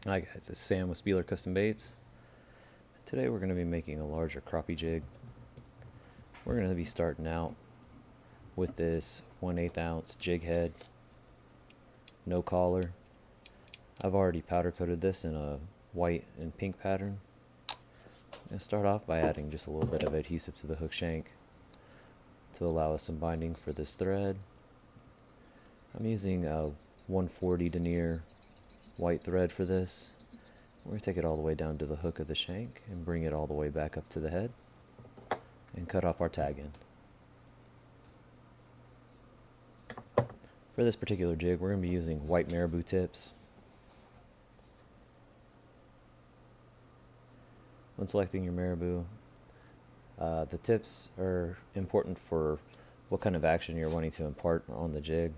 Hi guys, it's Sam with Spieler Custom Baits. Today we're going to be making a larger crappie jig. We're going to be starting out with this 1/8 ounce jig head, no collar. I've already powder coated this in a white and pink pattern. I'm going to start off by adding just a little bit of adhesive to the hook shank to allow us some binding for this thread. I'm using a 140 denier white thread for this. We're going to take it all the way down to the hook of the shank and bring it all the way back up to the head and cut off our tag end. For this particular jig, we're going to be using white marabou tips. When selecting your marabou, the tips are important for what kind of action you're wanting to impart on the jig.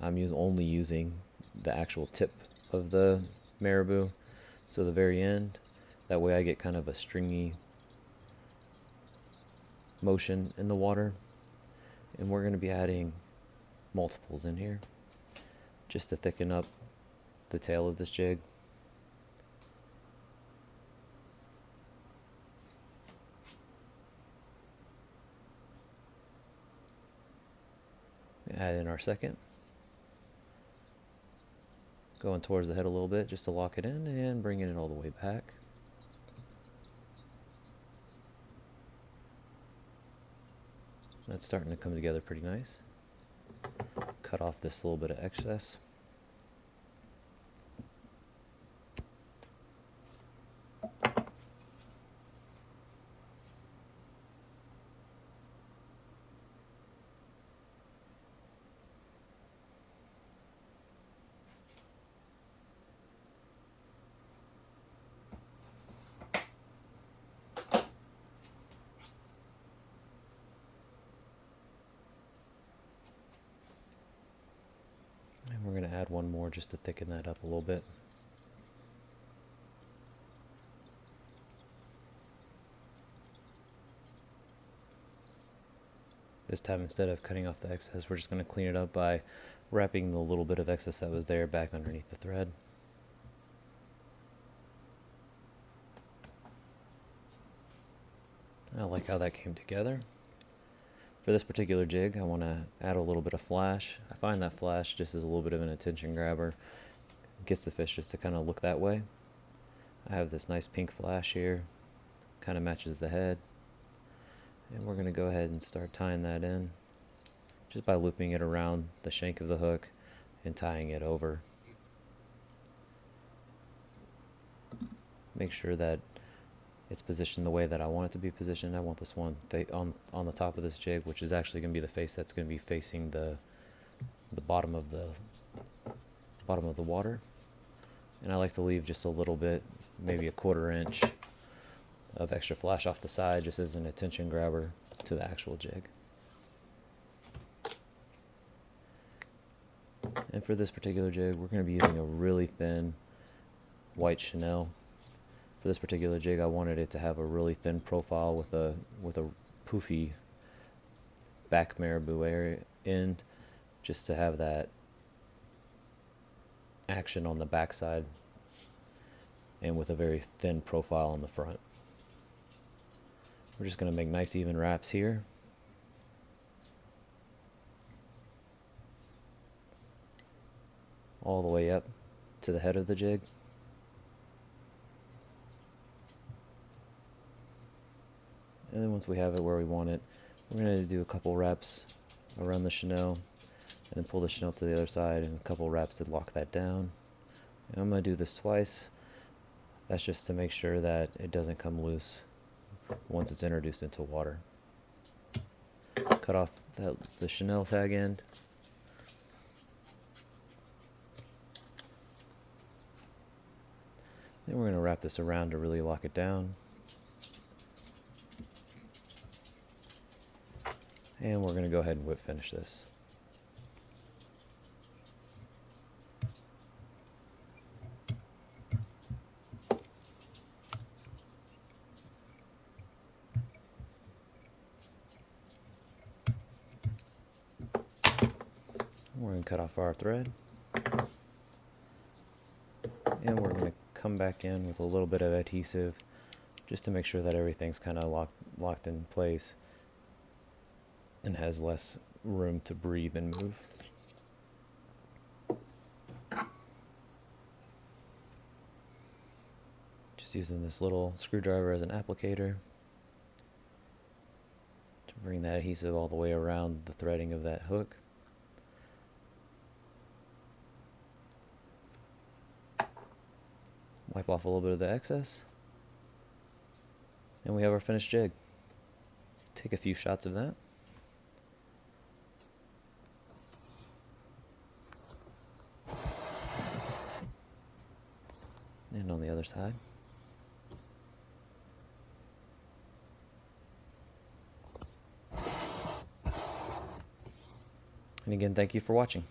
I'm only using the actual tip of the marabou, so the very end. That way I get kind of a stringy motion in the water. And we're going to be adding multiples in here just to thicken up the tail of this jig. Add in our second, going towards the head a little bit just to lock it in and bringing it all the way back. That's starting to come together pretty nice. Cut off this little bit of excess. And we're going to add one more just to thicken that up a little bit. This time, instead of cutting off the excess, we're just going to clean it up by wrapping the little bit of excess that was there back underneath the thread. I like how that came together. For this particular jig, I want to add a little bit of flash. I find that flash just is a little bit of an attention grabber. Gets the fish just to kind of look that way. I have this nice pink flash here, kind of matches the head. And we're going to go ahead and start tying that in just by looping it around the shank of the hook and tying it over. Make sure that it's positioned the way that I want it to be positioned. I want this one on the top of this jig, which is actually going to be the face that's going to be facing the bottom of the water. And I like to leave just a little bit, maybe a 1/4 inch of extra flash off the side, just as an attention grabber to the actual jig. And for this particular jig, we're going to be using a really thin white chenille. For this particular jig, I wanted it to have a really thin profile with a poofy back marabou area end, just to have that action on the back side and with a very thin profile on the front. We're just going to make nice even wraps here. All the way up to the head of the jig. And then once we have it where we want it, we're going to do a couple wraps around the chenille and then pull the chenille to the other side and a couple wraps to lock that down. And I'm going to do this twice. That's just to make sure that it doesn't come loose once it's introduced into water. Cut off the chenille tag end. Then we're going to wrap this around to really lock it down. And we're going to go ahead and whip finish this. We're going to cut off our thread. And we're going to come back in with a little bit of adhesive just to make sure that everything's kind of locked in place and has less room to breathe and move. Just using this little screwdriver as an applicator to bring that adhesive all the way around the threading of that hook. Wipe off a little bit of the excess, and we have our finished jig. Take a few shots of that. And on the other side. And again, thank you for watching.